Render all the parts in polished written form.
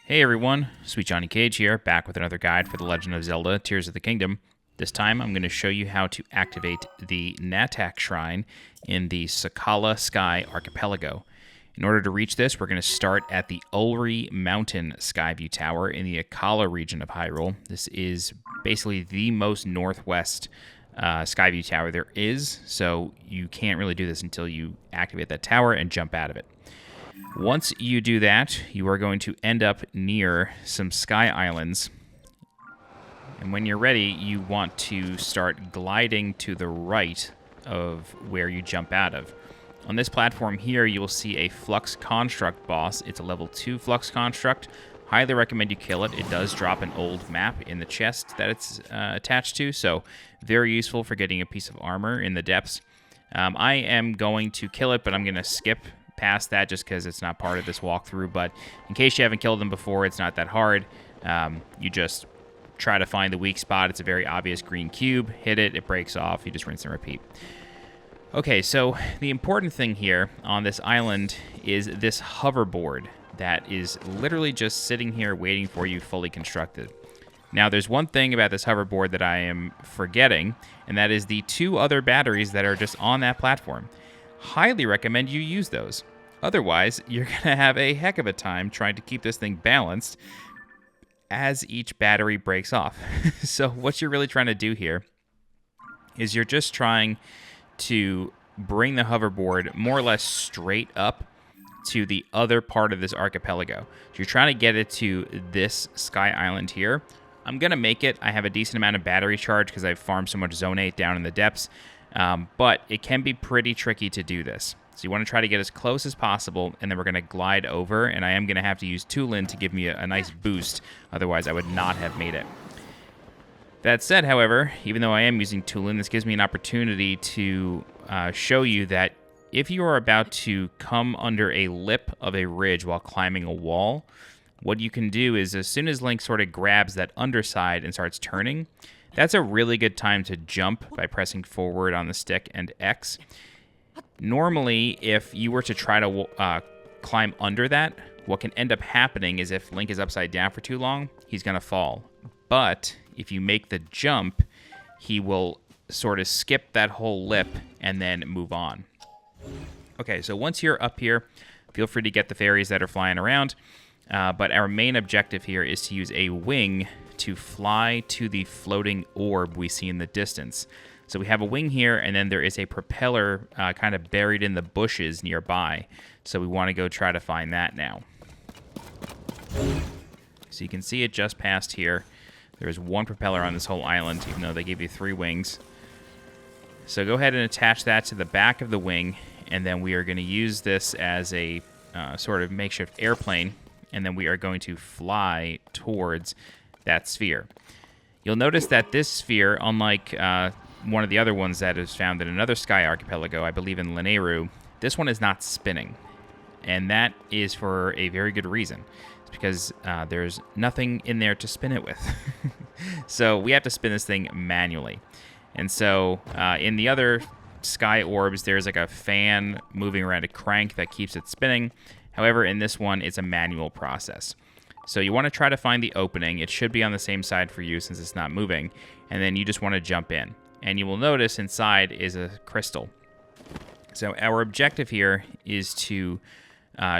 Hey everyone, SweetJohnnyCage here, back with another guide for The Legend of Zelda, Tears of the Kingdom. This time I'm going to show you how to activate the Natak shrine in the Sokkala Sky Archipelago. In order to reach this, we're going to start at the Ulri Mountain Skyview Tower in the Akkala region of Hyrule. This is basically the most northwest Skyview Tower there is, so you can't really do this until you activate that tower and jump out of it. Once you do that, you are going to end up near some sky islands. And when you're ready, you want to start gliding to the right of where you jump out of. On this platform here, you will see a Flux Construct boss. It's a level 2 Flux Construct. Highly recommend you kill it. It does drop an old map in the chest that it's attached to, so very useful for getting a piece of armor in the depths. I am going to kill it, but I'm going to skip past that just because it's not part of this walkthrough. But in case you haven't killed them before, it's not that hard. You just try to find the weak spot. It's a very obvious green cube. Hit it, it breaks off. You just rinse and repeat. Okay, so the important thing here on this island is this hoverboard that is literally just sitting here waiting for you fully constructed. Now, there's one thing about this hoverboard that I am forgetting, and that is the 2 other batteries that are just on that platform. Highly recommend you use those. Otherwise, you're going to have a heck of a time trying to keep this thing balanced as each battery breaks off. So what you're really trying to do here is you're just trying to bring the hoverboard more or less straight up to the other part of this archipelago. So you're trying to get it to this sky island here. I'm going to make it. I have a decent amount of battery charge because I've farmed so much Zonate down in the depths. But it can be pretty tricky to do this. So you want to try to get as close as possible, and then we're going to glide over, and I am going to have to use Tulin to give me a nice boost. Otherwise, I would not have made it. That said, however, even though I am using Tulin, this gives me an opportunity to show you that if you are about to come under a lip of a ridge while climbing a wall, what you can do is as soon as Link sort of grabs that underside and starts turning, that's a really good time to jump by pressing forward on the stick and X. Normally, if you were to try to climb under that, what can end up happening is if Link is upside down for too long, he's going to fall. But if you make the jump, he will sort of skip that whole lip and then move on. Okay, so once you're up here, feel free to get the fairies that are flying around. But our main objective here is to use a wing to fly to the floating orb we see in the distance. So we have a wing here, and then there is a propeller kind of buried in the bushes nearby. So we want to go try to find that now. So you can see it just past here. There's 1 propeller on this whole island, even though they give you 3 wings. So go ahead and attach that to the back of the wing, and then we are going to use this as a sort of makeshift airplane, and then we are going to fly towards that sphere. You'll notice that this sphere, unlike one of the other ones that is found in another sky archipelago, I believe in Lanayru, this one is not spinning. And that is for a very good reason. It's because there's nothing in there to spin it with. So we have to spin this thing manually. And so in the other sky orbs, there's like a fan moving around a crank that keeps it spinning. However, in this one, it's a manual process. So you want to try to find the opening. It should be on the same side for you since it's not moving. And then you just want to jump in. And you will notice inside is a crystal. So our objective here is to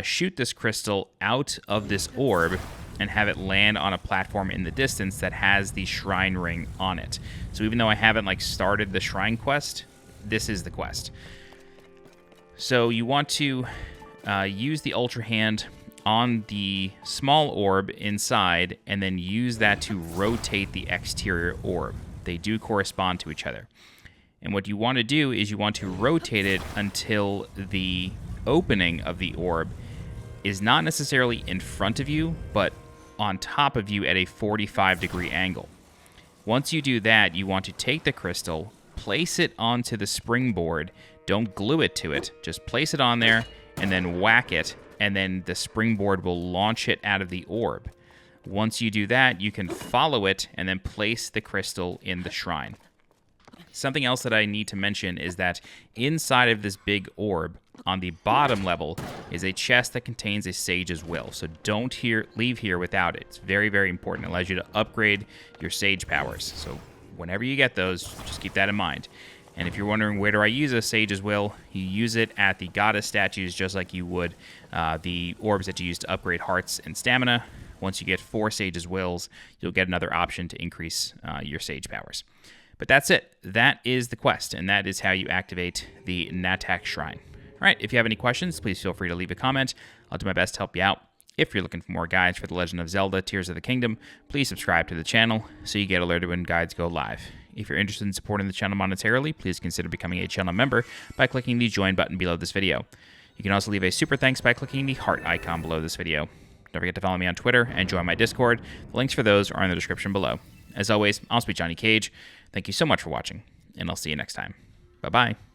shoot this crystal out of this orb and have it land on a platform in the distance that has the shrine ring on it. So even though I haven't started the shrine quest, this is the quest. So you want to use the Ultra Hand on the small orb inside, and then use that to rotate the exterior orb. They do correspond to each other. And what you want to do is you want to rotate it until the opening of the orb is not necessarily in front of you, but on top of you at a 45-degree angle. Once you do that, you want to take the crystal, place it onto the springboard. Don't glue it to it. Just place it on there, and then whack it, and then the springboard will launch it out of the orb. Once you do that, you can follow it and then place the crystal in the shrine. Something else that I need to mention is that inside of this big orb, On the bottom level is a chest that contains a Sage's Will, so don't leave here without it. It's very, very important. It allows you to upgrade your Sage powers, so whenever you get those, just keep that in mind. And if you're wondering where do I use a Sage's Will, you use it at the goddess statues just like you would the orbs that you use to upgrade hearts and stamina. Once you get 4 Sage's Wills, you'll get another option to increase your Sage powers. But that's it. That is the quest, and that is how you activate the Natak Shrine. All right, if you have any questions, please feel free to leave a comment. I'll do my best to help you out. If you're looking for more guides for The Legend of Zelda Tears of the Kingdom, please subscribe to the channel so you get alerted when guides go live. If you're interested in supporting the channel monetarily, please consider becoming a channel member by clicking the join button below this video. You can also leave a super thanks by clicking the heart icon below this video. Don't forget to follow me on Twitter and join my Discord. The links for those are in the description below. As always, I'm SweetJohnnyCage. Thank you so much for watching, and I'll see you next time. Bye-bye.